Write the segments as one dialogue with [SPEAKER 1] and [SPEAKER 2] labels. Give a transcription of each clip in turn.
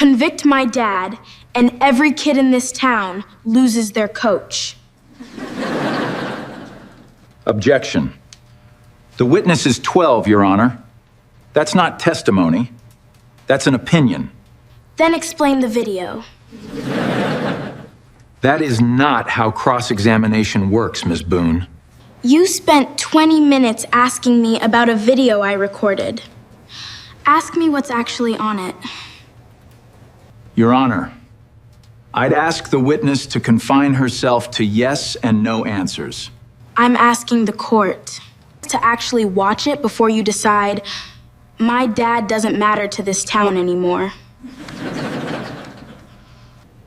[SPEAKER 1] Convict my dad, and every kid in this town loses their coach.
[SPEAKER 2] Objection. The witness is 12, Your Honor. That's not testimony. That's an opinion.
[SPEAKER 1] Then explain the video.
[SPEAKER 2] That is not how cross-examination works, Ms. Boone.
[SPEAKER 1] You spent 20 minutes asking me about a video I recorded. Ask me what's actually on it.
[SPEAKER 2] Your Honor, I'd ask the witness to confine herself to yes and no answers.
[SPEAKER 1] I'm asking the court to actually watch it before you decide my dad doesn't matter to this town anymore.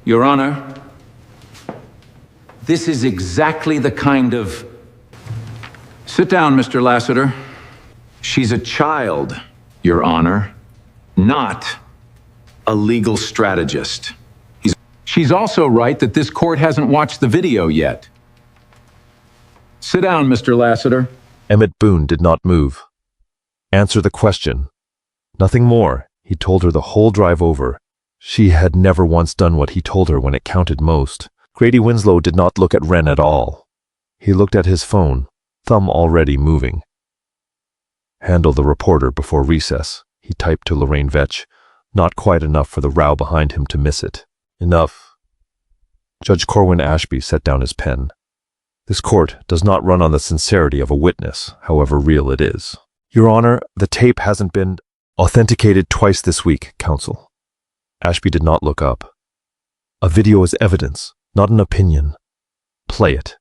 [SPEAKER 2] Your Honor, this is exactly the kind of... Sit down, Mr. Lassiter. She's a child, Your Honor, not a legal strategist. She's also right that this court hasn't watched the video yet. Sit down, Mr. Lassiter.
[SPEAKER 3] Emmett Boone did not move. Answer the question. Nothing more. He told her the whole drive over. She had never once done what he told her when it counted most. Grady Winslow did not look at Wren at all. He looked at his phone, thumb already moving. Handle the reporter before recess, he typed to Lorraine Vetch. Not quite enough for the row behind him to miss it. Enough. Judge Corwin Ashby set down his pen. This court does not run on the sincerity of a witness, however real it is. Your Honor, the tape hasn't been authenticated twice this week, counsel. Ashby did not look up. A video is evidence, not an opinion. Play it.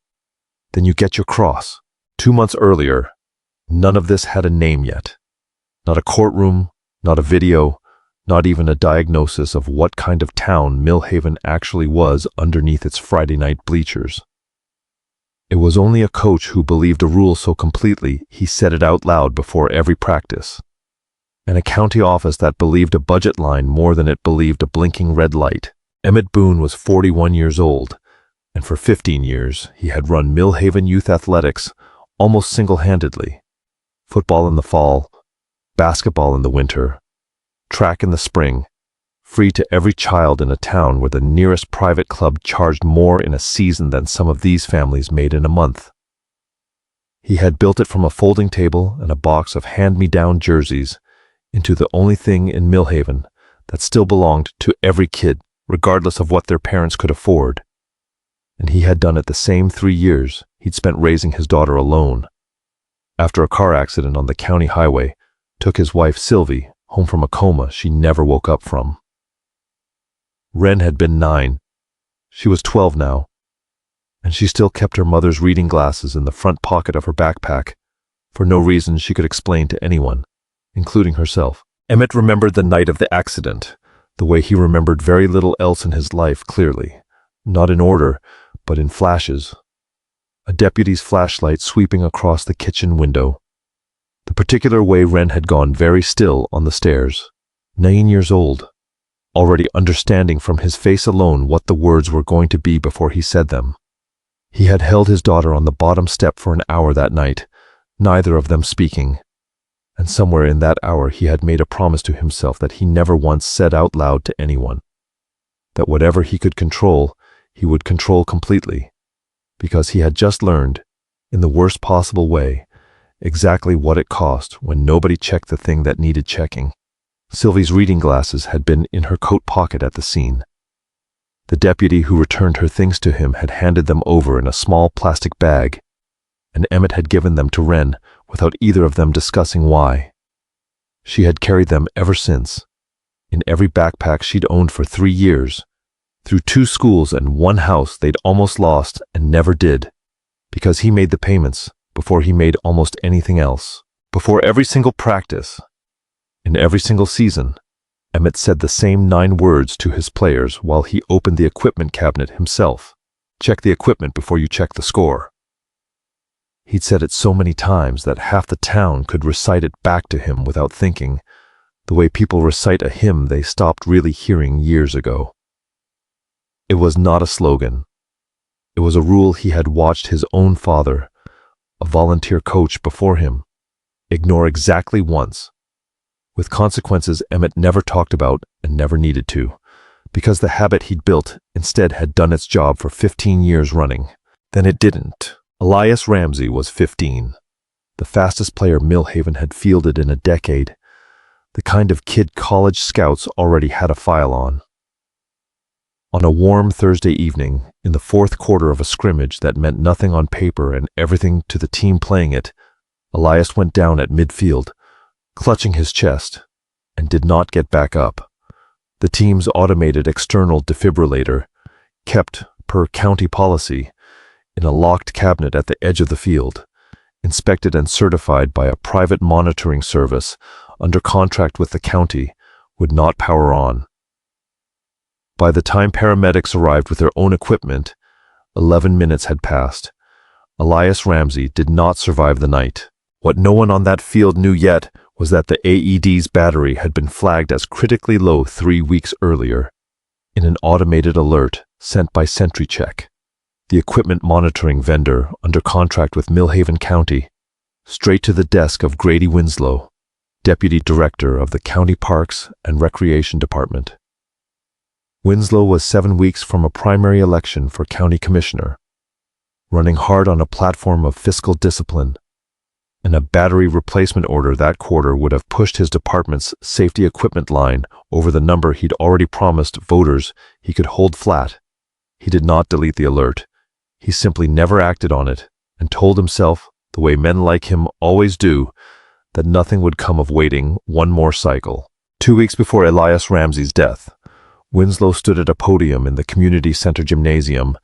[SPEAKER 3] Then you get your cross. 2 months earlier, none of this had a name yet. Not a courtroom, not a video, not even a diagnosis of what kind of town Millhaven actually was underneath its Friday night bleachers. It was only a coach who believed a rule so completely he said it out loud before every practice. And a county office that believed a budget line more than it believed a blinking red light. Emmett Boone was 41 years old, and for 15 years he had run Millhaven Youth Athletics almost single-handedly. Football in the fall, basketball in the winter, track in the spring, free to every child in a town where the nearest private club charged more in a season than some of these families made in a month. He had built it from a folding table and a box of hand-me-down jerseys into the only thing in Millhaven that still belonged to every kid, regardless of what their parents could afford. And he had done it the same 3 years he'd spent raising his daughter alone. After a car accident on the county highway, took his wife Sylvie home from a coma she never woke up from. Wren had been 9. She was 12 now, and she still kept her mother's reading glasses in the front pocket of her backpack, for no reason she could explain to anyone, including herself. Emmett remembered the night of the accident, the way he remembered very little else in his life clearly, not in order, but in flashes. A deputy's flashlight sweeping across the kitchen window. The particular way Wren had gone very still on the stairs. 9 years old, already understanding from his face alone what the words were going to be before he said them. He had held his daughter on the bottom step for an hour that night, neither of them speaking. And somewhere in that hour he had made a promise to himself that he never once said out loud to anyone. That whatever he could control, he would control completely. Because he had just learned, in the worst possible way, exactly what it cost when nobody checked the thing that needed checking. Sylvie's reading glasses had been in her coat pocket at the scene. The deputy who returned her things to him had handed them over in a small plastic bag, and Emmett had given them to Wren without either of them discussing why. She had carried them ever since, in every backpack she'd owned for 3 years, through 2 schools and 1 house they'd almost lost and never did, because he made the payments before he made almost anything else. Before every single practice, in every single season, Emmett said the same 9 words to his players while he opened the equipment cabinet himself. Check the equipment before you check the score. He'd said it so many times that half the town could recite it back to him without thinking, the way people recite a hymn they stopped really hearing years ago. It was not a slogan. It was a rule he had watched his own father, a volunteer coach before him, ignore exactly once, with consequences Emmett never talked about and never needed to. because the habit he'd built instead had done its job for 15 years running. Then it didn't. Elias Ramsey was 15. The fastest player Millhaven had fielded in a decade. The kind of kid college scouts already had a file on. On a warm Thursday evening, in the fourth quarter of a scrimmage that meant nothing on paper and everything to the team playing it, Elias went down at midfield, clutching his chest, and did not get back up. The team's automated external defibrillator, kept, per county policy, in a locked cabinet at the edge of the field, inspected and certified by a private monitoring service under contract with the county, would not power on. By the time paramedics arrived with their own equipment, 11 minutes had passed. Elias Ramsey did not survive the night. What no one on that field knew yet was that the AED's battery had been flagged as critically low 3 weeks earlier, in an automated alert sent by SentryCheck, the equipment monitoring vendor under contract with Millhaven County, straight to the desk of Grady Winslow, Deputy Director of the County Parks and Recreation Department. Winslow was 7 weeks from a primary election for county commissioner, running hard on a platform of fiscal discipline, and a battery replacement order that quarter would have pushed his department's safety equipment line over the number he'd already promised voters he could hold flat. He did not delete the alert. He simply never acted on it and told himself, the way men like him always do, that nothing would come of waiting one more cycle. 2 weeks before Elias Ramsey's death, Winslow stood at a podium in the community center gymnasium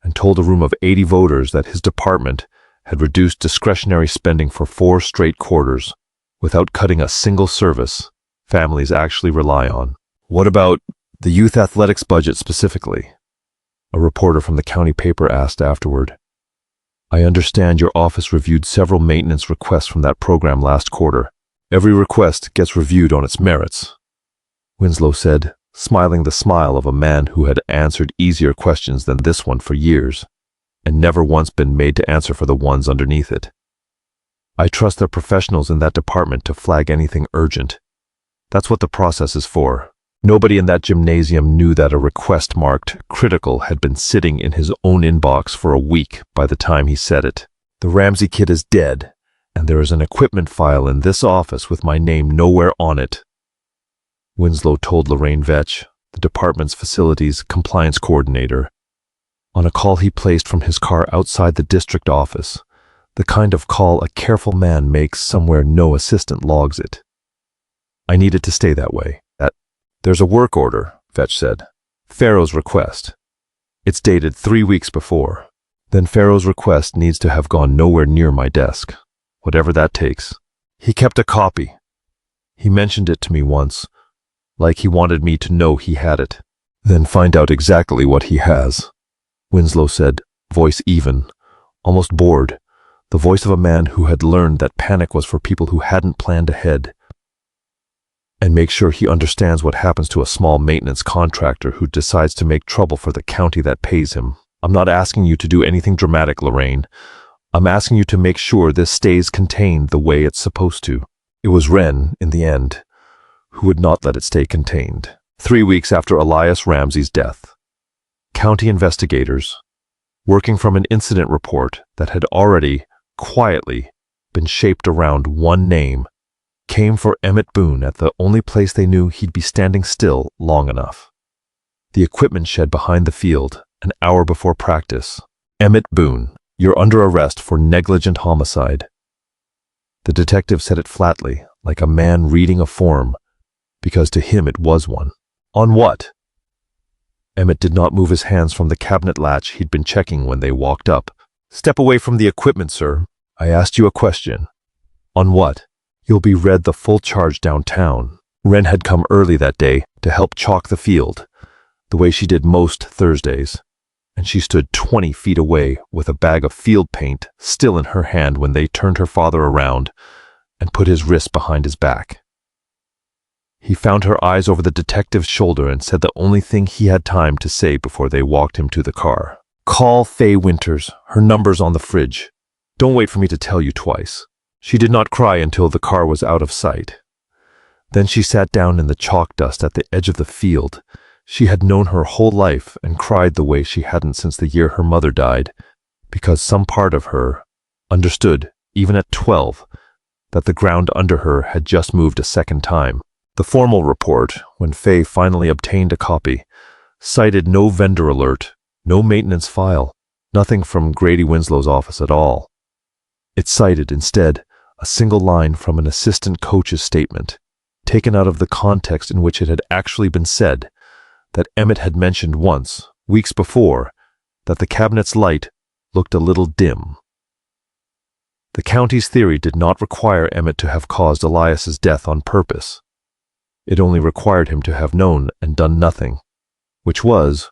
[SPEAKER 3] and told a room of 80 voters that his department had reduced discretionary spending for 4 straight quarters without cutting a single service families actually rely on. What about the youth athletics budget specifically? A reporter from the county paper asked afterward. I understand your office reviewed several maintenance requests from that program last quarter. Every request gets reviewed on its merits, Winslow said, smiling the smile of a man who had answered easier questions than this one for years, and never once been made to answer for the ones underneath it. I trust the professionals in that department to flag anything urgent. That's what the process is for. Nobody in that gymnasium knew that a request marked critical had been sitting in his own inbox for a week by the time he said it. The Ramsey kid is dead, and there is an equipment file in this office with my name nowhere on it, Winslow told Lorraine Vetch, the department's facilities compliance coordinator, on a call he placed from his car outside the district office, the kind of call a careful man makes somewhere no assistant logs it. I need it to stay that way. There's a work order, Vetch said. Pharaoh's request. It's dated 3 weeks before. Then Pharaoh's request needs to have gone nowhere near my desk, whatever that takes. He kept a copy. He mentioned it to me once, like he wanted me to know he had it. Then find out exactly what he has, Winslow said, voice even, almost bored, the voice of a man who had learned that panic was for people who hadn't planned ahead. And make sure he understands what happens to a small maintenance contractor who decides to make trouble for the county that pays him. I'm not asking you to do anything dramatic, Lorraine. I'm asking you to make sure this stays contained the way it's supposed to. It was Wren, in the end, who would not let it stay contained. 3 weeks after Elias Ramsey's death, county investigators, working from an incident report that had already, quietly, been shaped around one name, came for Emmett Boone at the only place they knew he'd be standing still long enough. The equipment shed behind the field, an hour before practice. Emmett Boone, you're under arrest for negligent homicide. The detective said it flatly, like a man reading a form, because to him it was one. On what? Emmett did not move his hands from the cabinet latch he'd been checking when they walked up. Step away from the equipment, sir. I asked you a question. On what? You'll be read the full charge downtown. Wren had come early that day to help chalk the field, the way she did most Thursdays, and she stood 20 feet away with a bag of field paint still in her hand when they turned her father around and put his wrist behind his back. He found her eyes over the detective's shoulder and said the only thing he had time to say before they walked him to the car. Call Faye Winters. Her number's on the fridge. Don't wait for me to tell you twice. She did not cry until the car was out of sight. Then she sat down in the chalk dust at the edge of the field, She had known her whole life and cried the way she hadn't since the year her mother died, because some part of her understood, even at 12, that the ground under her had just moved a second time. The formal report, when Faye finally obtained a copy, cited no vendor alert, no maintenance file, nothing from Grady Winslow's office at all. It cited, instead, a single line from an assistant coach's statement, taken out of the context in which it had actually been said, that Emmett had mentioned once, weeks before, that the cabinet's light looked a little dim. The county's theory did not require Emmett to have caused Elias's death on purpose. It only required him to have known and done nothing, which was,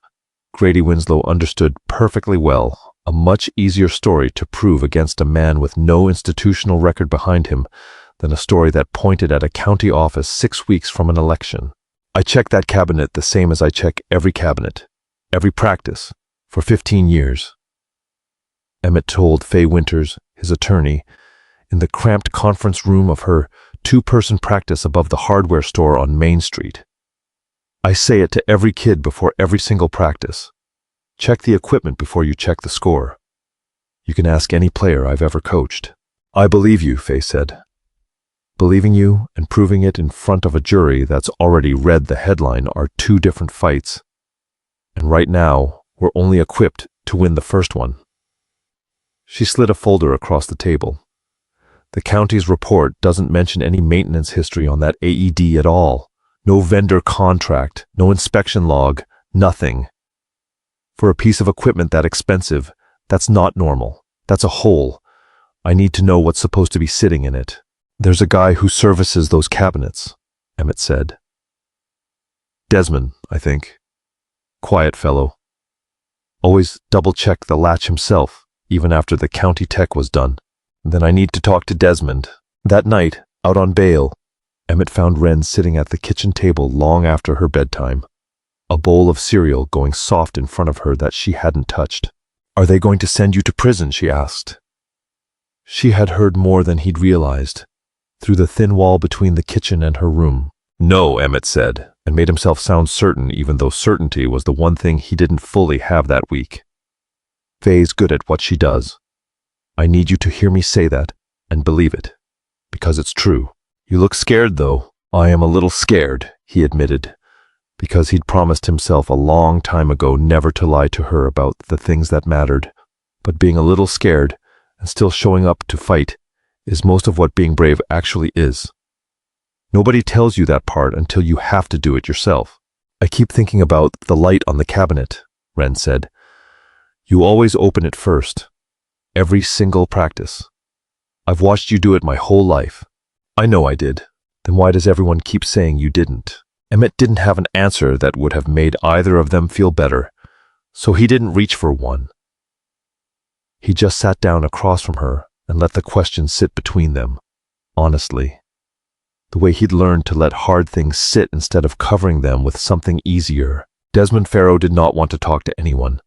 [SPEAKER 3] Grady Winslow understood perfectly well, a much easier story to prove against a man with no institutional record behind him than a story that pointed at a county office 6 weeks from an election. I check that cabinet the same as I check every cabinet, every practice, for 15 years. Emmett told Faye Winters, his attorney, in the cramped conference room of her 2-person practice above the hardware store on Main Street. I say it to every kid before every single practice. Check the equipment before you check the score. You can ask any player I've ever coached. I believe you, Faye said. Believing you and proving it in front of a jury that's already read the headline are 2 different fights. And right now, we're only equipped to win the first one. She slid a folder across the table. The county's report doesn't mention any maintenance history on that AED at all. No vendor contract, no inspection log, nothing. For a piece of equipment that expensive, that's not normal. That's a hole. I need to know what's supposed to be sitting in it. There's a guy who services those cabinets, Emmett said. Desmond, I think. Quiet fellow. Always double-check the latch himself, even after the county tech was done. Then I need to talk to Desmond. That night, out on bail, Emmett found Wren sitting at the kitchen table long after her bedtime, a bowl of cereal going soft in front of her that she hadn't touched. Are they going to send you to prison? She asked. She had heard more than he'd realized, through the thin wall between the kitchen and her room. No, Emmett said, and made himself sound certain even though certainty was the one thing he didn't fully have that week. Faye's good at what she does. I need you to hear me say that, and believe it, because it's true. You look scared, though. I am a little scared, he admitted, because he'd promised himself a long time ago never to lie to her about the things that mattered. But being a little scared, and still showing up to fight, is most of what being brave actually is. Nobody tells you that part until you have to do it yourself. I keep thinking about the light on the cabinet, Wren said. You always open it first. Every single practice. I've watched you do it my whole life. I know I did. Then why does everyone keep saying you didn't? Emmett didn't have an answer that would have made either of them feel better, so he didn't reach for one. He just sat down across from her and let the question sit between them, honestly. The way he'd learned to let hard things sit instead of covering them with something easier. Desmond Farrow did not want to talk to anyone.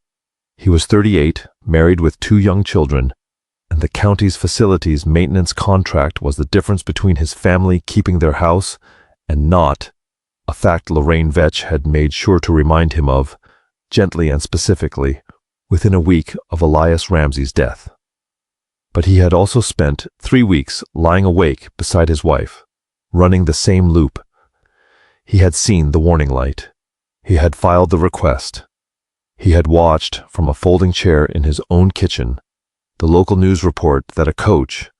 [SPEAKER 3] He was 38, married with 2 young children, and the county's facilities maintenance contract was the difference between his family keeping their house and not, a fact Lorraine Vetch had made sure to remind him of, gently and specifically, within a week of Elias Ramsey's death. But he had also spent 3 weeks lying awake beside his wife, running the same loop. He had seen the warning light. He had filed the request. He had watched, from a folding chair in his own kitchen, the local news report that a coach,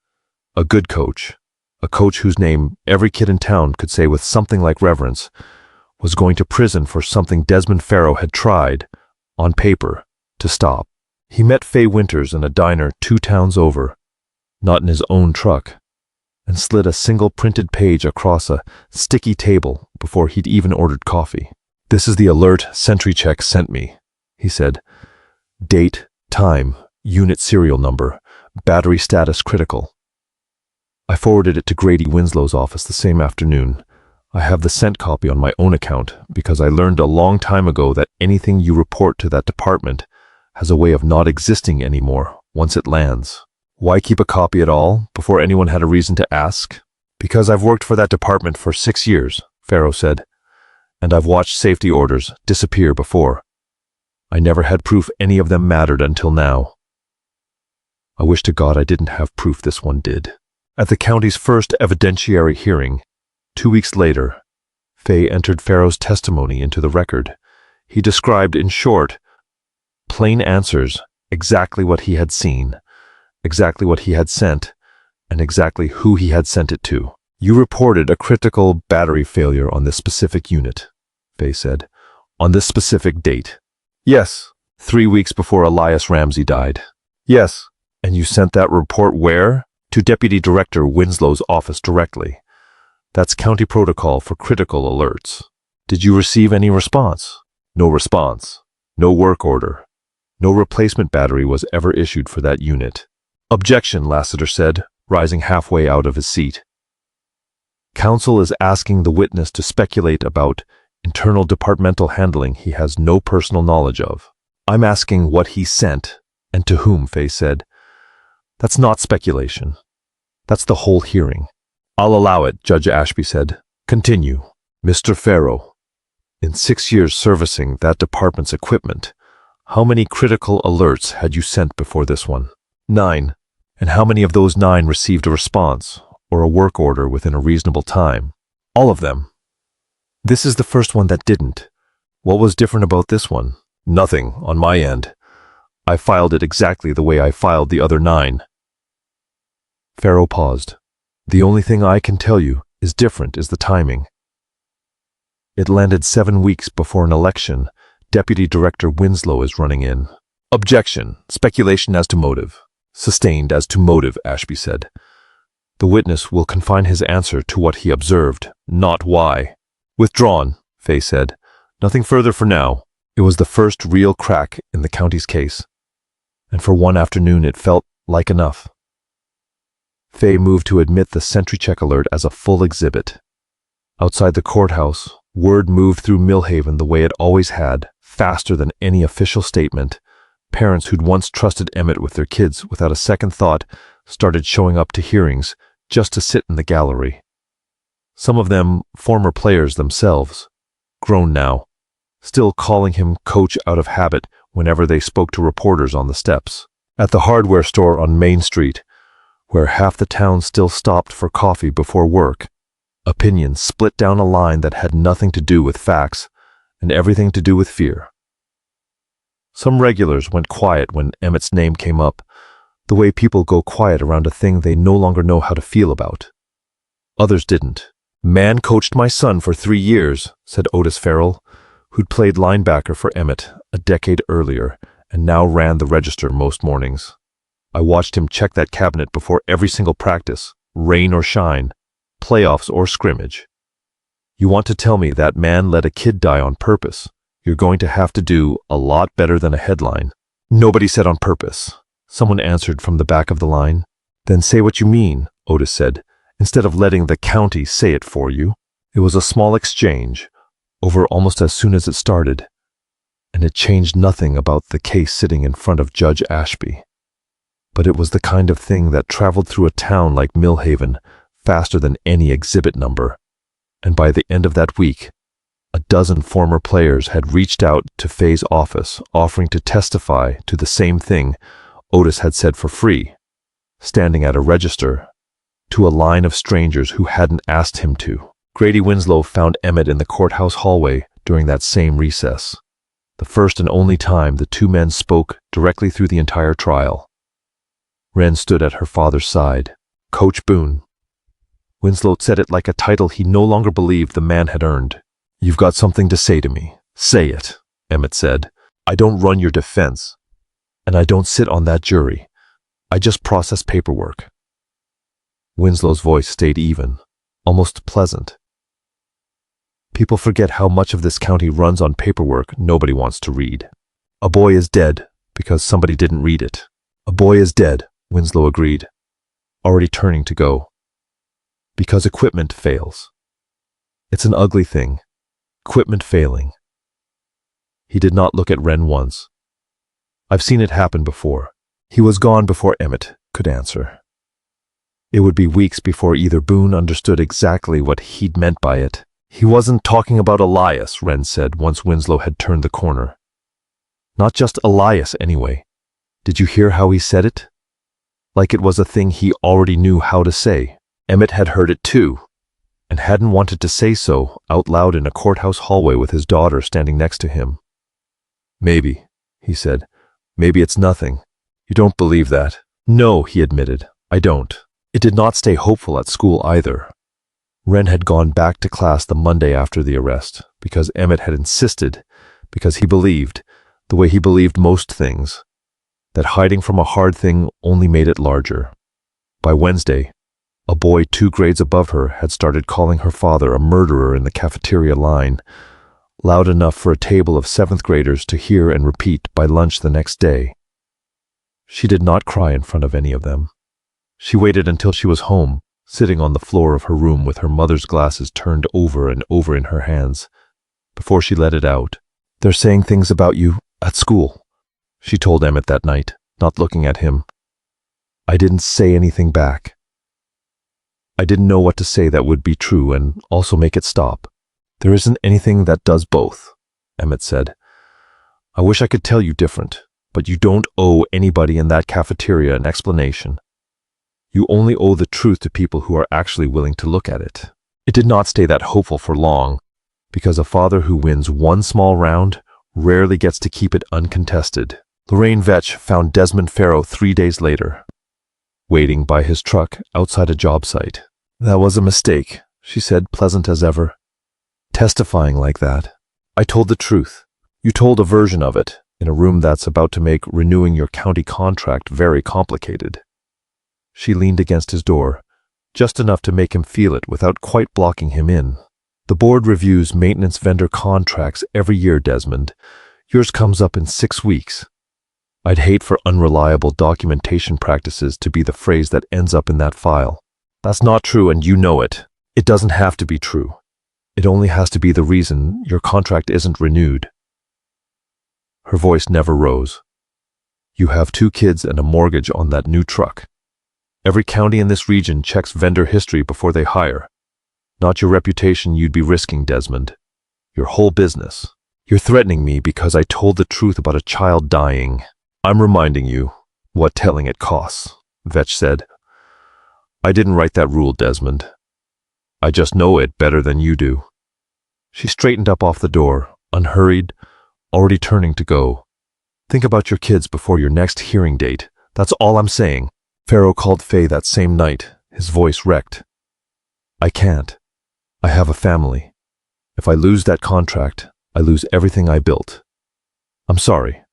[SPEAKER 3] a good coach, a coach whose name every kid in town could say with something like reverence, was going to prison for something Desmond Farrow had tried, on paper, to stop. He met Faye Winters in a diner 2 towns over, not in his own truck, and slid a single printed page across a sticky table before he'd even ordered coffee. This is the alert Sentry Check sent me, he said. Date, time, unit serial number, battery status critical. I forwarded it to Grady Winslow's office the same afternoon. I have the sent copy on my own account because I learned a long time ago that anything you report to that department has a way of not existing anymore once it lands. Why keep a copy at all before anyone had a reason to ask? Because I've worked for that department for 6 years, Farrow said. And I've watched safety orders disappear before. I never had proof any of them mattered until now. I wish to God I didn't have proof this one did. At the county's first evidentiary hearing, 2 weeks later, Faye entered Farrow's testimony into the record. He described, in short, plain answers, exactly what he had seen, exactly what he had sent, and exactly who he had sent it to. You reported a critical battery failure on this specific unit, Faye said, on this specific date. Yes, 3 weeks before Elias Ramsey died. Yes, and you sent that report where? To Deputy Director Winslow's office directly. That's county protocol for critical alerts. Did you receive any response? No response. No work order. No replacement battery was ever issued for that unit. Objection, Lassiter said, rising halfway out of his seat. Counsel is asking the witness to speculate about internal departmental handling he has no personal knowledge of. I'm asking what he sent and to whom, Faye said. That's not speculation. That's the whole hearing. I'll allow it, Judge Ashby said. Continue. Mr. Farrow, in 6 years servicing that department's equipment, how many critical alerts had you sent before this one? 9. And how many of those 9 received a response or a work order within a reasonable time? All of them. This is the first one that didn't. What was different about this one? Nothing on my end. I filed it exactly the way I filed the other 9. Farrow paused. The only thing I can tell you is different is the timing. It landed 7 weeks before an election. Deputy Director Winslow is running in. Objection. Speculation as to motive. Sustained as to motive, Ashby said. The witness will confine his answer to what he observed, not why. Withdrawn, Faye said. Nothing further for now. It was the first real crack in the county's case. And for one afternoon it felt like enough. Faye moved to admit the sentry check alert as a full exhibit. Outside the courthouse, word moved through Millhaven the way it always had, faster than any official statement. Parents who'd once trusted Emmett with their kids without a second thought started showing up to hearings just to sit in the gallery. Some of them former players themselves, grown now, still calling him coach out of habit whenever they spoke to reporters on the steps. At the hardware store on Main Street, where half the town still stopped for coffee before work, opinions split down a line that had nothing to do with facts and everything to do with fear. Some regulars went quiet when Emmett's name came up, the way people go quiet around a thing they no longer know how to feel about. Others didn't. Man coached my son for 3 years, said Otis Farrell, who'd played linebacker for Emmett a decade earlier and now ran the register most mornings. I watched him check that cabinet before every single practice, rain or shine, playoffs or scrimmage. You want to tell me that man let a kid die on purpose? You're going to have to do a lot better than a headline. Nobody said on purpose. Someone answered from the back of the line. Then say what you mean, Otis said, instead of letting the county say it for you. It was a small exchange, over almost as soon as it started, and it changed nothing about the case sitting in front of Judge Ashby. But it was the kind of thing that traveled through a town like Millhaven faster than any exhibit number. And by the end of that week, a dozen former players had reached out to Faye's office offering to testify to the same thing Otis had said for free, standing at a register, to a line of strangers who hadn't asked him to. Grady Winslow found Emmett in the courthouse hallway during that same recess, the first and only time the two men spoke directly through the entire trial. Wren stood at her father's side. Coach Boone. Winslow said it like a title he no longer believed the man had earned. You've got something to say to me. Say it, Emmett said. I don't run your defense, and I don't sit on that jury. I just process paperwork. Winslow's voice stayed even, almost pleasant. People forget how much of this county runs on paperwork nobody wants to read. A boy is dead because somebody didn't read it. A boy is dead, Winslow agreed, already turning to go. Because equipment fails. It's an ugly thing. Equipment failing. He did not look at Wren once. I've seen it happen before. He was gone before Emmett could answer. It would be weeks before either Boone understood exactly what he'd meant by it. He wasn't talking about Elias, Wren said once Winslow had turned the corner. Not just Elias, anyway. Did you hear how he said it? Like it was a thing he already knew how to say. Emmett had heard it too, and hadn't wanted to say so out loud in a courthouse hallway with his daughter standing next to him. Maybe, he said. Maybe it's nothing. You don't believe that? No, he admitted. I don't. It did not stay hopeful at school either. Wren had gone back to class the Monday after the arrest because Emmett had insisted, because he believed, the way he believed most things, that hiding from a hard thing only made it larger. By Wednesday, a boy 2 grades above her had started calling her father a murderer in the cafeteria line, loud enough for a table of 7th graders to hear and repeat by lunch the next day. She did not cry in front of any of them. She waited until she was home, sitting on the floor of her room with her mother's glasses turned over and over in her hands, before she let it out. They're saying things about you at school, she told Emmett that night, not looking at him. I didn't say anything back. I didn't know what to say that would be true and also make it stop. There isn't anything that does both, Emmett said. I wish I could tell you different, but you don't owe anybody in that cafeteria an explanation. You only owe the truth to people who are actually willing to look at it. It did not stay that hopeful for long, because a father who wins one small round rarely gets to keep it uncontested. Lorraine Vetch found Desmond Farrow 3 days later, waiting by his truck outside a job site. That was a mistake, she said, pleasant as ever. Testifying like that. I told the truth. You told a version of it, in a room that's about to make renewing your county contract very complicated. She leaned against his door, just enough to make him feel it without quite blocking him in. The board reviews maintenance vendor contracts every year, Desmond. Yours comes up in 6 weeks. I'd hate for unreliable documentation practices to be the phrase that ends up in that file. That's not true, and you know it. It doesn't have to be true. It only has to be the reason your contract isn't renewed. Her voice never rose. You have 2 kids and a mortgage on that new truck. Every county in this region checks vendor history before they hire. Not your reputation you'd be risking, Desmond. Your whole business. You're threatening me because I told the truth about a child dying. I'm reminding you what telling it costs, Vetch said. I didn't write that rule, Desmond. I just know it better than you do. She straightened up off the door, unhurried, already turning to go. Think about your kids before your next hearing date. That's all I'm saying. Farrow called Faye that same night, his voice wrecked. I can't. I have a family. If I lose that contract, I lose everything I built. I'm sorry.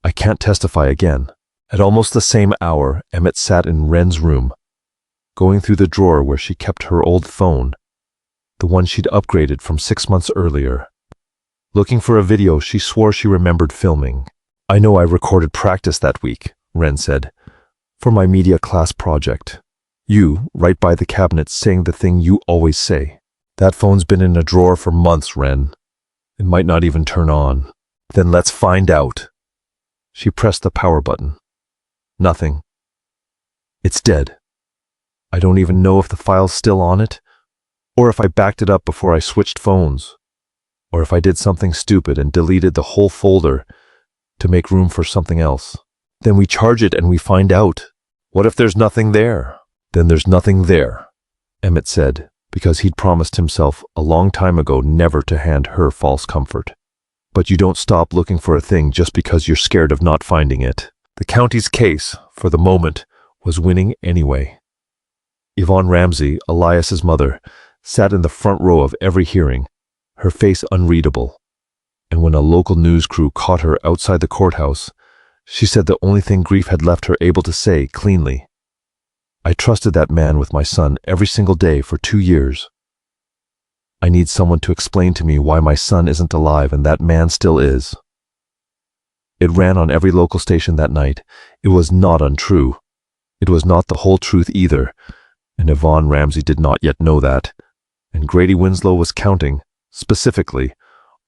[SPEAKER 3] I can't testify again. At almost the same hour, Emmett sat in Wren's room, going through the drawer where she kept her old phone, the one she'd upgraded from 6 months earlier. Looking for a video she swore she remembered filming. I know I recorded practice that week, Wren said, for my media class project. You, right by the cabinet, saying the thing you always say. That phone's been in a drawer for months, Wren. It might not even turn on. Then let's find out. She pressed the power button. Nothing. It's dead. I don't even know if the file's still on it, or if I backed it up before I switched phones, or if I did something stupid and deleted the whole folder to make room for something else. Then we charge it and we find out. What if there's nothing there? Then there's nothing there, Emmett said, because he'd promised himself a long time ago never to hand her false comfort. But you don't stop looking for a thing just because you're scared of not finding it. The county's case, for the moment, was winning anyway. Yvonne Ramsey, Elias's mother, sat in the front row of every hearing, her face unreadable. And when a local news crew caught her outside the courthouse, she said the only thing grief had left her able to say cleanly, I trusted that man with my son every single day for 2 years. I need someone to explain to me why my son isn't alive and that man still is. It ran on every local station that night. It was not untrue. It was not the whole truth either, and Yvonne Ramsey did not yet know that, and Grady Winslow was counting, specifically,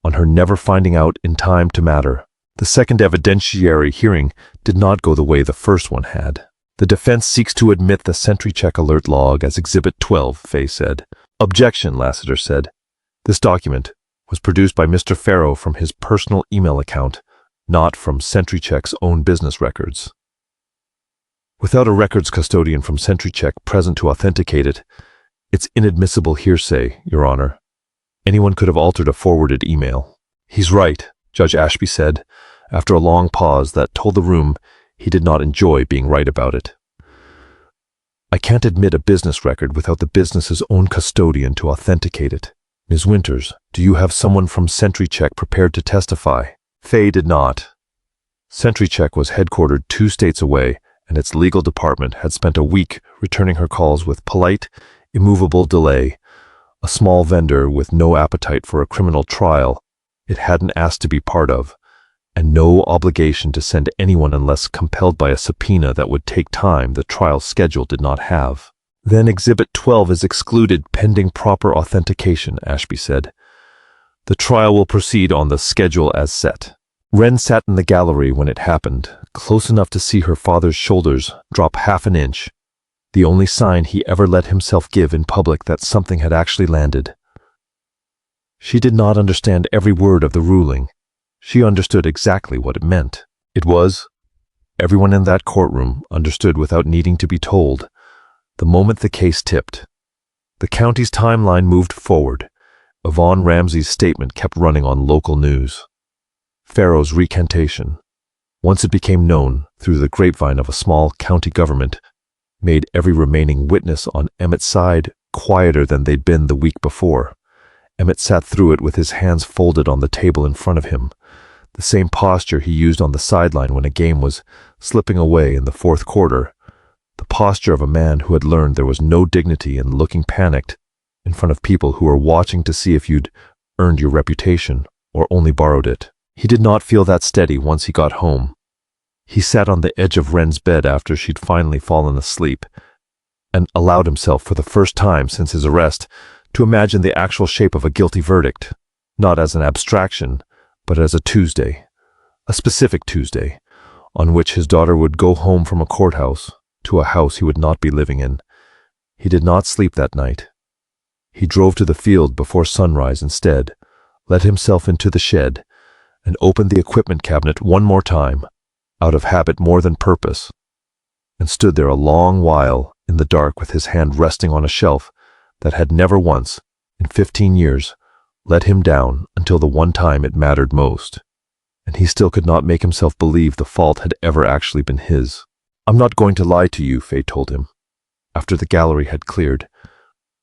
[SPEAKER 3] on her never finding out in time to matter. The second evidentiary hearing did not go the way the first one had. The defense seeks to admit the sentry check alert log as Exhibit 12, Faye said. Objection, Lassiter said. This document was produced by Mr. Farrow from his personal email account, not from SentryCheck's own business records. Without a records custodian from SentryCheck present to authenticate it, it's inadmissible hearsay, Your Honor. Anyone could have altered a forwarded email. He's right, Judge Ashby said, after a long pause that told the room he did not enjoy being right about it. I can't admit a business record without the business's own custodian to authenticate it. Ms. Winters, do you have someone from SentryCheck prepared to testify? Faye did not. SentryCheck was headquartered 2 states away, and its legal department had spent a week returning her calls with polite, immovable delay. A small vendor with no appetite for a criminal trial it hadn't asked to be part of, and no obligation to send anyone unless compelled by a subpoena that would take time the trial schedule did not have. Then Exhibit 12 is excluded pending proper authentication, Ashby said. The trial will proceed on the schedule as set. Wren sat in the gallery when it happened, close enough to see her father's shoulders drop half an inch, the only sign he ever let himself give in public that something had actually landed. She did not understand every word of the ruling. She understood exactly what it meant. It was, everyone in that courtroom understood without needing to be told, the moment the case tipped. The county's timeline moved forward. Yvonne Ramsey's statement kept running on local news. Farrow's recantation, once it became known through the grapevine of a small county government, made every remaining witness on Emmett's side quieter than they'd been the week before. Emmett sat through it with his hands folded on the table in front of him, the same posture he used on the sideline when a game was slipping away in the 4th quarter, the posture of a man who had learned there was no dignity in looking panicked in front of people who were watching to see if you'd earned your reputation or only borrowed it. He did not feel that steady once he got home. He sat on the edge of Wren's bed after she'd finally fallen asleep and allowed himself for the first time since his arrest to imagine the actual shape of a guilty verdict, not as an abstraction, but as a Tuesday, a specific Tuesday, on which his daughter would go home from a courthouse to a house he would not be living in. He did not sleep that night. He drove to the field before sunrise instead, let himself into the shed, and opened the equipment cabinet one more time, out of habit more than purpose, and stood there a long while in the dark with his hand resting on a shelf that had never once, in 15 years, let him down until the one time it mattered most, and he still could not make himself believe the fault had ever actually been his. I'm not going to lie to you, Faye told him, after the gallery had cleared.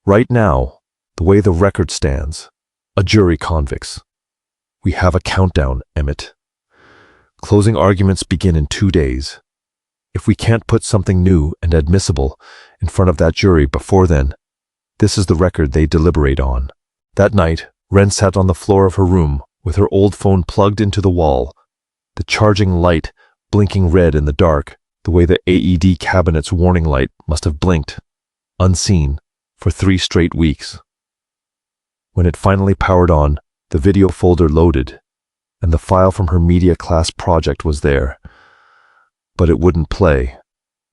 [SPEAKER 3] Right now, the way the record stands, a jury convicts. We have a countdown, Emmett. Closing arguments begin in 2 days. If we can't put something new and admissible in front of that jury before then, this is the record they deliberate on. That night, Wren sat on the floor of her room with her old phone plugged into the wall, the charging light blinking red in the dark, the way the AED cabinet's warning light must have blinked, unseen, for 3 straight weeks. When it finally powered on, the video folder loaded, and the file from her media class project was there. But it wouldn't play.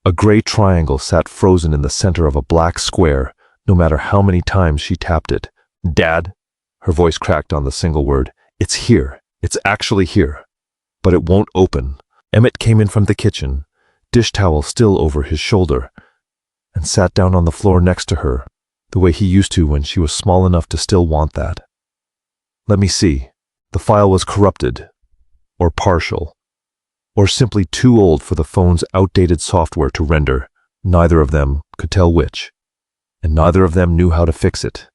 [SPEAKER 3] A gray triangle sat frozen in the center of a black square, no matter how many times she tapped it. Dad, her voice cracked on the single word. It's here. It's actually here. But it won't open. Emmett came in from the kitchen, dish towel still over his shoulder, and sat down on the floor next to her, the way he used to when she was small enough to still want that. Let me see. The file was corrupted, or partial, or simply too old for the phone's outdated software to render. Neither of them could tell which, and neither of them knew how to fix it.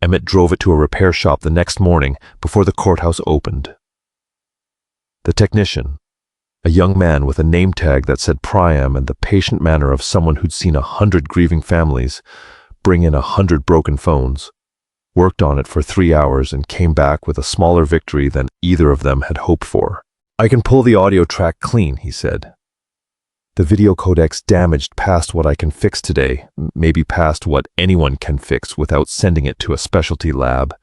[SPEAKER 3] Emmett drove it to a repair shop the next morning before the courthouse opened. The technician, a young man with a name tag that said Priam and the patient manner of someone who'd seen 100 grieving families bring in 100 broken phones, worked on it for 3 hours and came back with a smaller victory than either of them had hoped for. I can pull the audio track clean, he said. The video codec's damaged past what I can fix today, maybe past what anyone can fix without sending it to a specialty lab,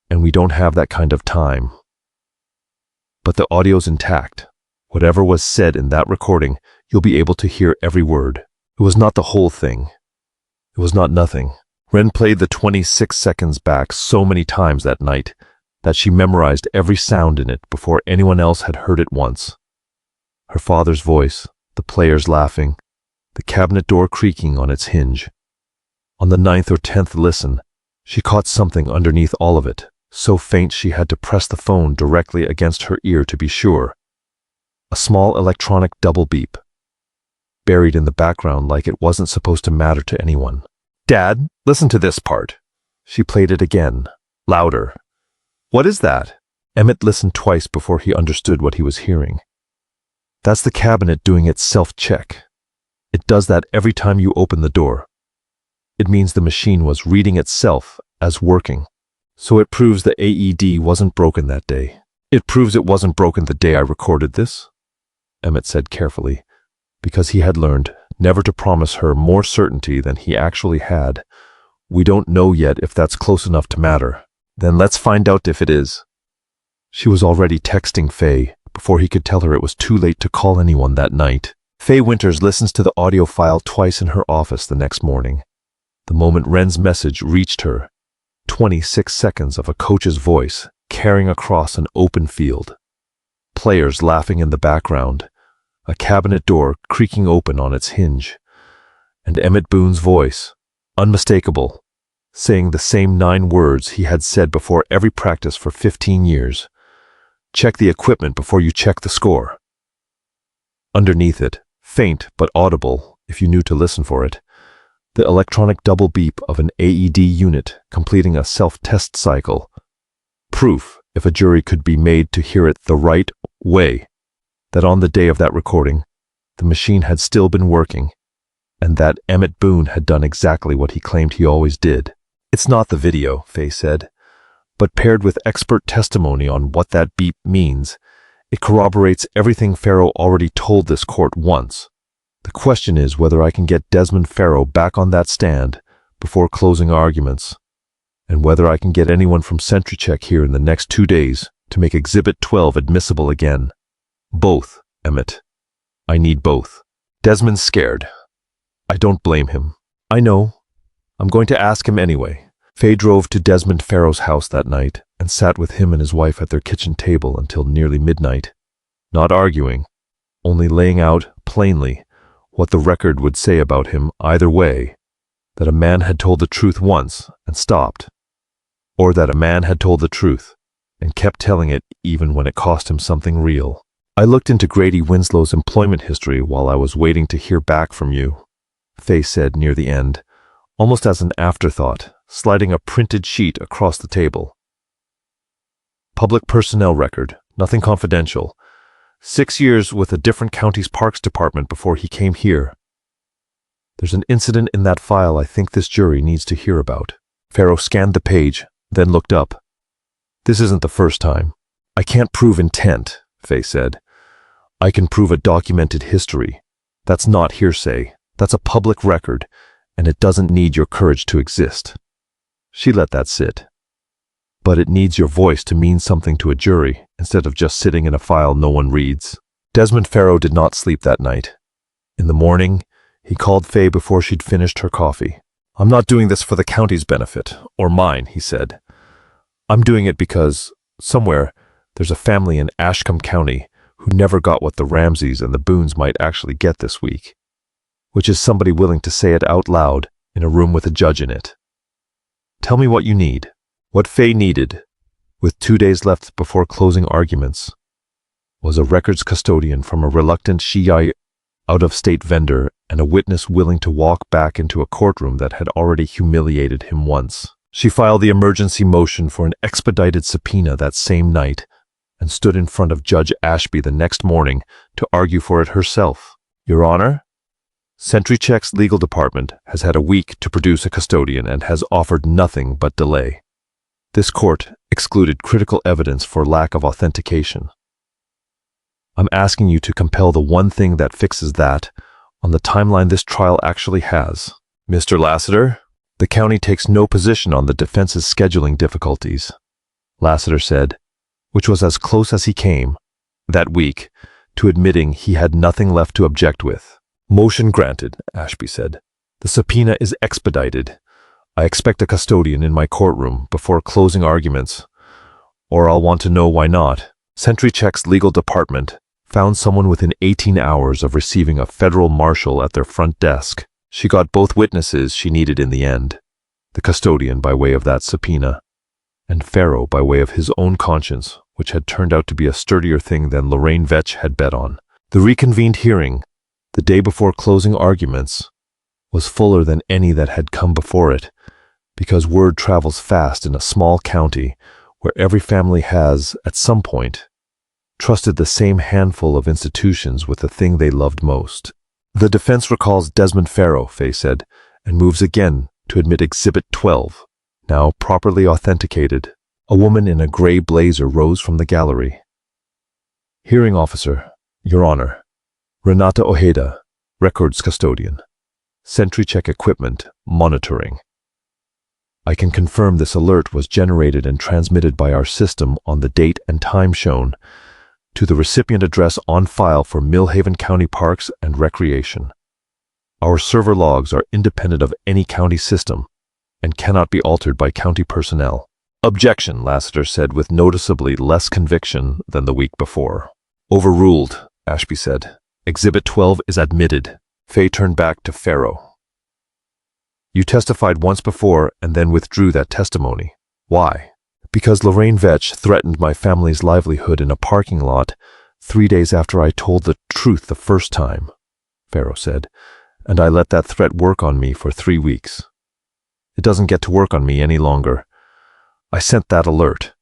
[SPEAKER 3] and we don't have that kind of time. But the audio's intact. Whatever was said in that recording, you'll be able to hear every word. It was not the whole thing. It was not nothing. Ren played the 26 seconds back so many times that night that she memorized every sound in it before anyone else had heard it once. Her father's voice, the players laughing, the cabinet door creaking on its hinge. On the 9th or 10th listen, she caught something underneath all of it, so faint she had to press the phone directly against her ear to be sure. A small electronic double beep, buried in the background like it wasn't supposed to matter to anyone. "Dad, listen to this part." She played it again, louder. "What is that?" Emmett listened twice before he understood what he was hearing. "That's the cabinet doing its self-check. It does that every time you open the door. It means the machine was reading itself as working. So it proves the AED wasn't broken that day. It proves it wasn't broken the day I recorded this," Emmett said carefully, because he had learned never to promise her more certainty than he actually had. "We don't know yet if that's close enough to matter. Then let's find out if it is." She was already texting Faye before he could tell her it was too late to call anyone that night. Faye Winters listens to the audio file twice in her office the next morning. The moment Ren's message reached her, 26 seconds of a coach's voice carrying across an open field. Players laughing in the background, a cabinet door creaking open on its hinge, and Emmett Boone's voice, unmistakable, saying the same 9 words he had said before every practice for 15 years. "Check the equipment before you check the score." Underneath it, faint but audible if you knew to listen for it, the electronic double beep of an AED unit completing a self-test cycle. Proof, if a jury could be made to hear it the right way, that on the day of that recording, the machine had still been working, and that Emmett Boone had done exactly what he claimed he always did. "It's not the video," Faye said, "but paired with expert testimony on what that beep means, it corroborates everything Farrow already told this court once. The question is whether I can get Desmond Farrow back on that stand before closing arguments, and whether I can get anyone from SentryCheck here in the next 2 days to make Exhibit 12 admissible again. Both, Emmett. I need both." "Desmond's scared. I don't blame him." "I know. I'm going to ask him anyway." Faye drove to Desmond Farrow's house that night and sat with him and his wife at their kitchen table until nearly midnight, not arguing, only laying out, plainly, what the record would say about him either way, that a man had told the truth once and stopped, or that a man had told the truth and kept telling it even when it cost him something real. "I looked into Grady Winslow's employment history while I was waiting to hear back from you," Faye said near the end, almost as an afterthought, sliding a printed sheet across the table. "Public personnel record, nothing confidential. 6 years with a different county's parks department before he came here. There's an incident in that file I think this jury needs to hear about." Farrow scanned the page, then looked up. "This isn't the first time. I can't prove intent," Faye said. "I can prove a documented history. That's not hearsay. That's a public record, and it doesn't need your courage to exist." She let that sit. "But it needs your voice to mean something to a jury instead of just sitting in a file no one reads." Desmond Farrow did not sleep that night. In the morning, he called Faye before she'd finished her coffee. "I'm not doing this for the county's benefit, or mine," he said. "I'm doing it because, somewhere, there's a family in Ashcombe County who never got what the Ramseys and the Boones might actually get this week, which is somebody willing to say it out loud in a room with a judge in it. Tell me what you need." What Faye needed, with 2 days left before closing arguments, was a records custodian from a reluctant Shiite out-of-state vendor and a witness willing to walk back into a courtroom that had already humiliated him once. She filed the emergency motion for an expedited subpoena that same night and stood in front of Judge Ashby the next morning to argue for it herself. "Your Honor, SentryCheck's legal department has had a week to produce a custodian and has offered nothing but delay. This court excluded critical evidence for lack of authentication. I'm asking you to compel the one thing that fixes that on the timeline this trial actually has. Mr. Lassiter, the county takes no position on the defense's scheduling difficulties," Lassiter said, which was as close as he came, that week, to admitting he had nothing left to object with. "Motion granted," Ashby said. "The subpoena is expedited. I expect a custodian in my courtroom before closing arguments, or I'll want to know why not. Sentry Check's legal department found someone within 18 hours of receiving a federal marshal at their front desk. She got both witnesses she needed in the end, the custodian by way of that subpoena, and Pharaoh by way of his own conscience, which had turned out to be a sturdier thing than Lorraine Vetch had bet on. The reconvened hearing, the day before closing arguments, was fuller than any that had come before it, because word travels fast in a small county where every family has, at some point, trusted the same handful of institutions with the thing they loved most. The defense recalls Desmond Pharaoh, Faye said, and moves again to admit Exhibit 12. Now properly authenticated, a woman in a gray blazer rose from the gallery. Hearing officer, Your Honor, Renata Ojeda, records custodian. Sentry Check equipment, monitoring. I can confirm this alert was generated and transmitted by our system on the date and time shown to the recipient address on file for Millhaven County Parks and Recreation. Our server logs are independent of any county system and cannot be altered by county personnel. Objection, Lassiter said with noticeably less conviction than the week before. Overruled, Ashby said. Exhibit 12 is admitted. Faye turned back to Pharaoh. You testified once before and then withdrew that testimony. Why? Because Lorraine Vetch threatened my family's livelihood in a parking lot 3 days after I told the truth the first time, Pharaoh said, and I let that threat work on me for 3 weeks. It doesn't get to work on me any longer. I sent that alert.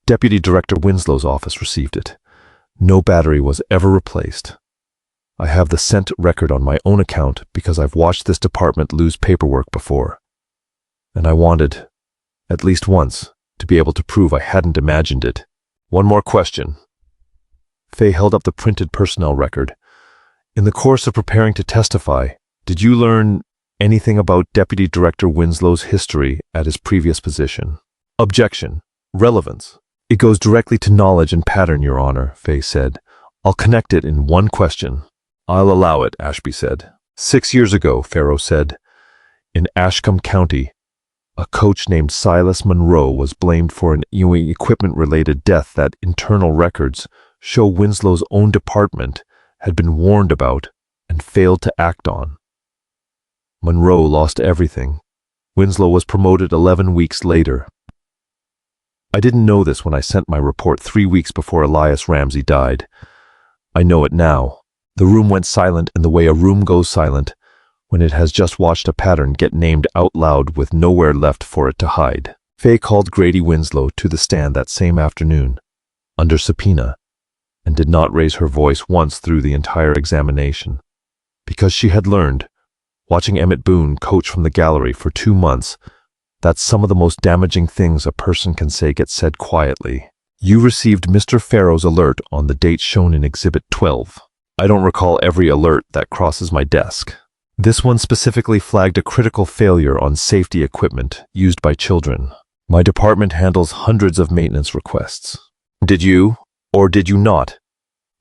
[SPEAKER 3] Deputy Director Winslow's office received it. No battery was ever replaced. I have the sent record on my own account because I've watched this department lose paperwork before. And I wanted, at least once, to be able to prove I hadn't imagined it. One more question. Faye held up the printed personnel record. In the course of preparing to testify, did you learn anything about Deputy Director Winslow's history at his previous position? Objection. Relevance. It goes directly to knowledge and pattern, Your Honor, Faye said. I'll connect it in one question. I'll allow it, Ashby said. 6 years ago, Pharaoh said, in Ashcombe County, a coach named Silas Monroe was blamed for an equipment-related death that internal records show Winslow's own department had been warned about and failed to act on. Monroe lost everything. Winslow was promoted 11 weeks later. I didn't know this when I sent my report 3 weeks before Elias Ramsey died. I know it now. The room went silent in the way a room goes silent when it has just watched a pattern get named out loud with nowhere left for it to hide. Faye called Grady Winslow to the stand that same afternoon, under subpoena, and did not raise her voice once through the entire examination, because she had learned, watching Emmett Boone coach from the gallery for 2 months, that some of the most damaging things a person can say get said quietly. You received Mr. Pharaoh's alert on the date shown in Exhibit 12. I don't recall every alert that crosses my desk. This one specifically flagged a critical failure on safety equipment used by children. My department handles hundreds of maintenance requests. Did you, or did you not,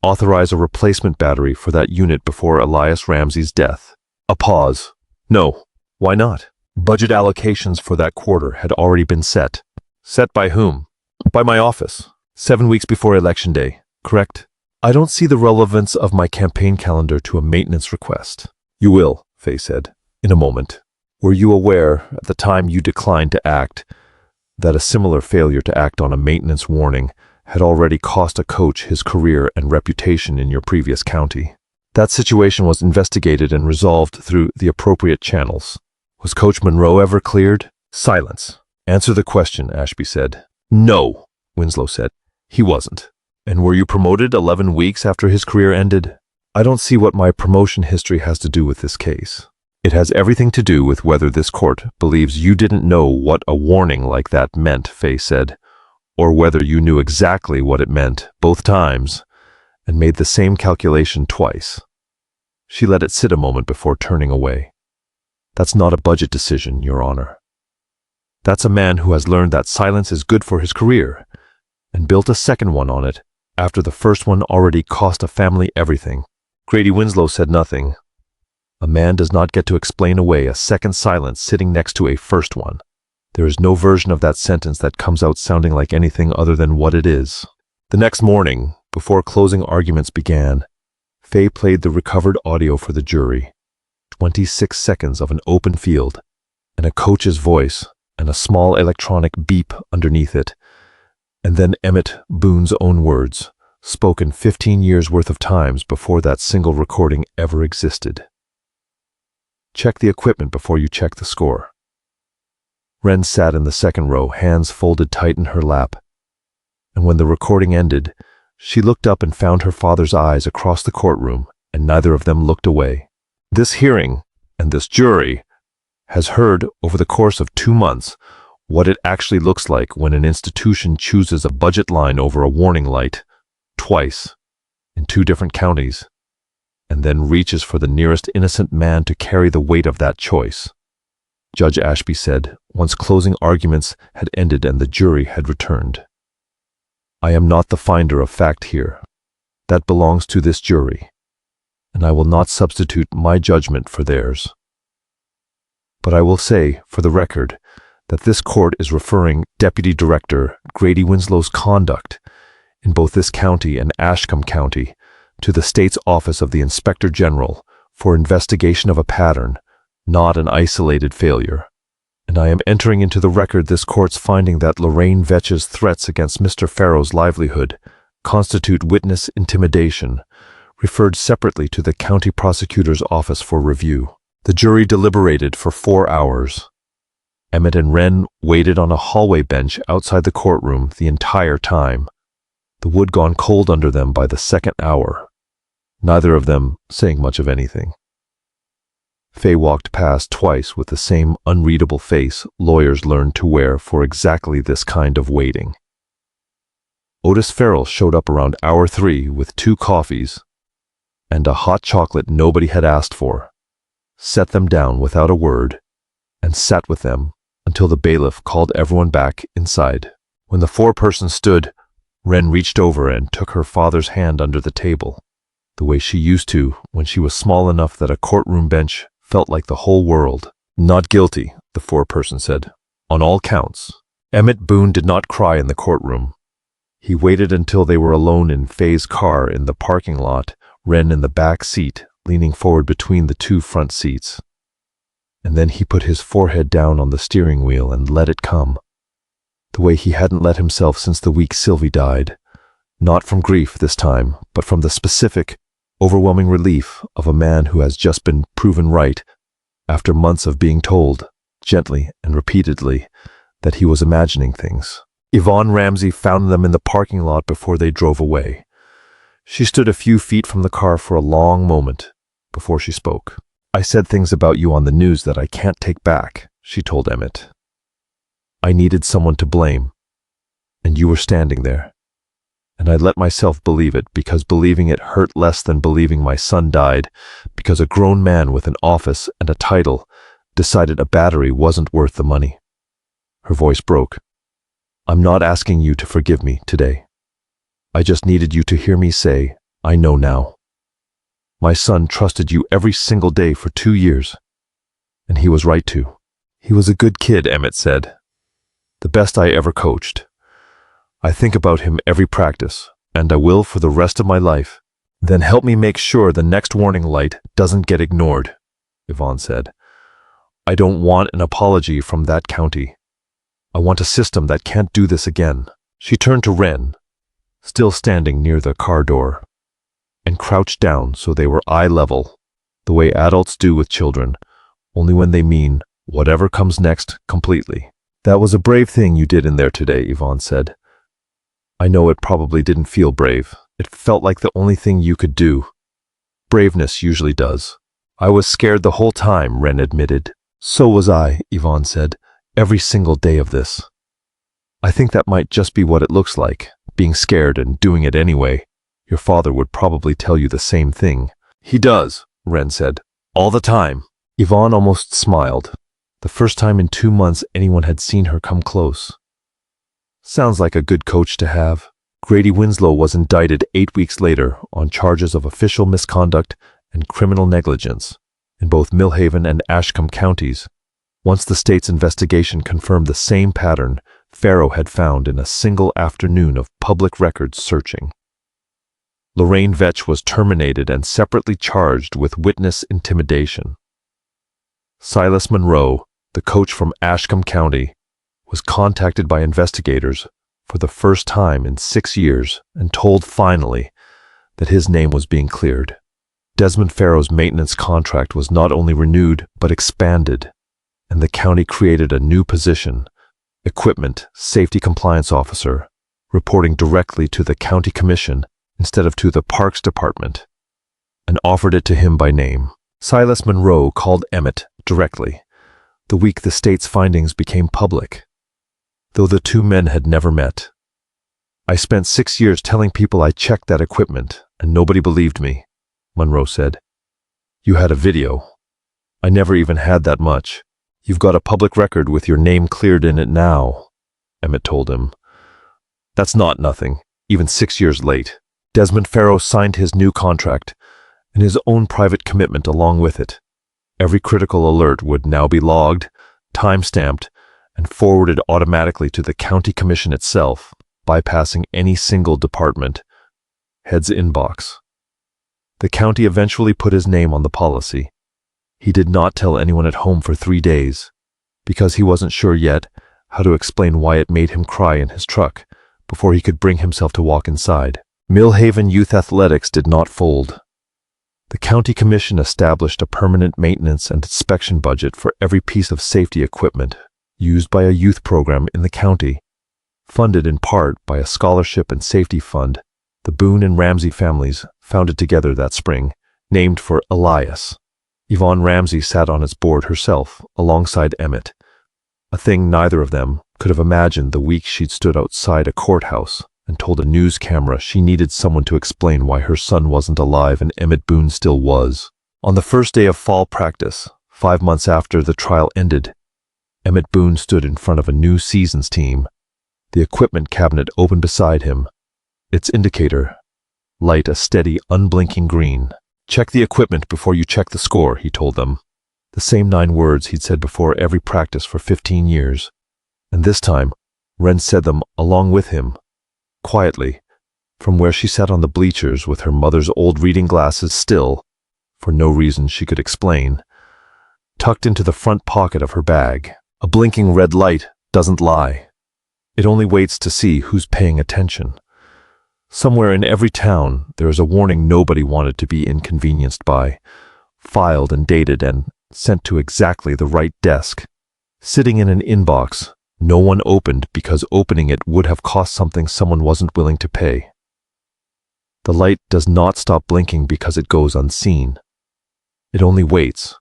[SPEAKER 3] authorize a replacement battery for that unit before Elias Ramsey's death? A pause. No. Why not? Budget allocations for that quarter had already been set. Set by whom? By my office. 7 weeks before Election Day, correct? I don't see the relevance of my campaign calendar to a maintenance request. You will, Faye said, in a moment. Were you aware, at the time you declined to act, that a similar failure to act on a maintenance warning had already cost a coach his career and reputation in your previous county? That situation was investigated and resolved through the appropriate channels. Was Coach Monroe ever cleared? Silence. Answer the question, Ashby said. No, Winslow said. He wasn't. And were you promoted 11 weeks after his career ended? I don't see what my promotion history has to do with this case. It has everything to do with whether this court believes you didn't know what a warning like that meant, Faye said, or whether you knew exactly what it meant both times and made the same calculation twice. She let it sit a moment before turning away. That's not a budget decision, Your Honor. That's a man who has learned that silence is good for his career and built a second one on it after the first one already cost a family everything. Grady Winslow said nothing. A man does not get to explain away a second silence sitting next to a first one. There is no version of that sentence that comes out sounding like anything other than what it is. The next morning, before closing arguments began, Faye played the recovered audio for the jury. 26 seconds of an open field, and a coach's voice, and a small electronic beep underneath it, and then Emmett Boone's own words, spoken 15 years worth of times before that single recording ever existed. Check the equipment before you check the score. Wren sat in the second row, hands folded tight in her lap, and when the recording ended, she looked up and found her father's eyes across the courtroom, and neither of them looked away. This hearing, and this jury, has heard over the course of 2 months what it actually looks like when an institution chooses a budget line over a warning light, twice, in 2 different counties, and then reaches for the nearest innocent man to carry the weight of that choice. Judge Ashby said, once closing arguments had ended and the jury had returned. I am not the finder of fact here. That belongs to this jury, and I will not substitute my judgment for theirs. But I will say, for the record, that this court is referring Deputy Director Grady Winslow's conduct in both this county and Ashcombe County to the state's Office of the Inspector General for investigation of a pattern, not an isolated failure. And I am entering into the record this court's finding that Lorraine Vetch's threats against Mr. Farrow's livelihood constitute witness intimidation, referred separately to the county prosecutor's office for review. The jury deliberated for 4 hours. Emmett and Wren waited on a hallway bench outside the courtroom the entire time, the wood gone cold under them by the second hour, neither of them saying much of anything. Faye walked past twice with the same unreadable face lawyers learned to wear for exactly this kind of waiting. Otis Farrell showed up around hour 3 with 2 coffees and a hot chocolate nobody had asked for, set them down without a word, and sat with them until the bailiff called everyone back inside. When the 4-person stood, Wren reached over and took her father's hand under the table, the way she used to when she was small enough that a courtroom bench felt like the whole world. Not guilty, the 4-person said, on all counts. Emmett Boone did not cry in the courtroom. He waited until they were alone in Faye's car in the parking lot, Wren in the back seat, leaning forward between the 2 front seats. And then he put his forehead down on the steering wheel and let it come, the way he hadn't let himself since the week Sylvie died, not from grief this time, but from the specific, overwhelming relief of a man who has just been proven right after months of being told, gently and repeatedly, that he was imagining things. Yvonne Ramsey found them in the parking lot before they drove away. She stood a few feet from the car for a long moment before she spoke. I said things about you on the news that I can't take back, she told Emmett. I needed someone to blame, and you were standing there. And I let myself believe it because believing it hurt less than believing my son died because a grown man with an office and a title decided a battery wasn't worth the money. Her voice broke. I'm not asking you to forgive me today. I just needed you to hear me say, I know now. My son trusted you every single day for 2 years, and he was right to. He was a good kid, Emmett said. The best I ever coached. I think about him every practice, and I will for the rest of my life. Then help me make sure the next warning light doesn't get ignored, Yvonne said. I don't want an apology from that county. I want a system that can't do this again. She turned to Wren, still standing near the car door, and crouched down so they were eye level, the way adults do with children, only when they mean whatever comes next completely. That was a brave thing you did in there today, Yvonne said. I know it probably didn't feel brave. It felt like the only thing you could do. Braveness usually does. I was scared the whole time, Wren admitted. So was I, Yvonne said, every single day of this. I think that might just be what it looks like, being scared and doing it anyway. Your father would probably tell you the same thing. He does, Wren said, all the time. Yvonne almost smiled, the first time in 2 months anyone had seen her come close. Sounds like a good coach to have. Grady Winslow was indicted 8 weeks later on charges of official misconduct and criminal negligence, in both Millhaven and Ashcombe counties. Once the state's investigation confirmed the same pattern Farrow had found in a single afternoon of public records searching. Lorraine Vetch was terminated and separately charged with witness intimidation. Silas Monroe, the coach from Ashcombe County, was contacted by investigators for the first time in 6 years and told finally that his name was being cleared. Desmond Farrow's maintenance contract was not only renewed but expanded, and the county created a new position, Equipment Safety Compliance Officer, reporting directly to the county commission instead of to the Parks Department, and offered it to him by name. Silas Monroe called Emmett directly the week the state's findings became public, though the two men had never met. "I spent 6 years telling people I checked that equipment, and nobody believed me," Monroe said. "You had a video. I never even had that much. You've got a public record with your name cleared in it now," Emmett told him. "That's not nothing, even 6 years late." Desmond Farrow signed his new contract and his own private commitment along with it. Every critical alert would now be logged, time-stamped, and forwarded automatically to the county commission itself, bypassing any single department head's inbox. The county eventually put his name on the policy. He did not tell anyone at home for 3 days, because he wasn't sure yet how to explain why it made him cry in his truck before he could bring himself to walk inside. Millhaven Youth Athletics did not fold. The county commission established a permanent maintenance and inspection budget for every piece of safety equipment used by a youth program in the county, funded in part by a scholarship and safety fund the Boone and Ramsey families founded together that spring, named for Elias. Yvonne Ramsey sat on its board herself, alongside Emmett, a thing neither of them could have imagined the week she'd stood outside a courthouse and told a news camera she needed someone to explain why her son wasn't alive and Emmett Boone still was. On the first day of fall practice, 5 months after the trial ended, Emmett Boone stood in front of a new seasons team, the equipment cabinet open beside him, its indicator light a steady, unblinking green. "Check the equipment before you check the score," he told them. The same 9 words he'd said before every practice for 15 years. And this time, Wren said them along with him, quietly, from where she sat on the bleachers with her mother's old reading glasses still, for no reason she could explain, tucked into the front pocket of her bag. A blinking red light doesn't lie. It only waits to see who's paying attention. Somewhere in every town, there is a warning nobody wanted to be inconvenienced by, filed and dated and sent to exactly the right desk, sitting in an inbox no one opened because opening it would have cost something someone wasn't willing to pay. The light does not stop blinking because it goes unseen. It only waits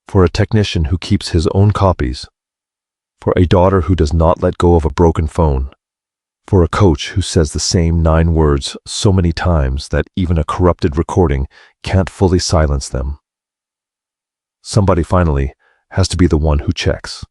[SPEAKER 3] for a technician who keeps his own copies, for a daughter who does not let go of a broken phone, for a coach who says the same 9 words so many times that even a corrupted recording can't fully silence them. Somebody finally has to be the one who checks.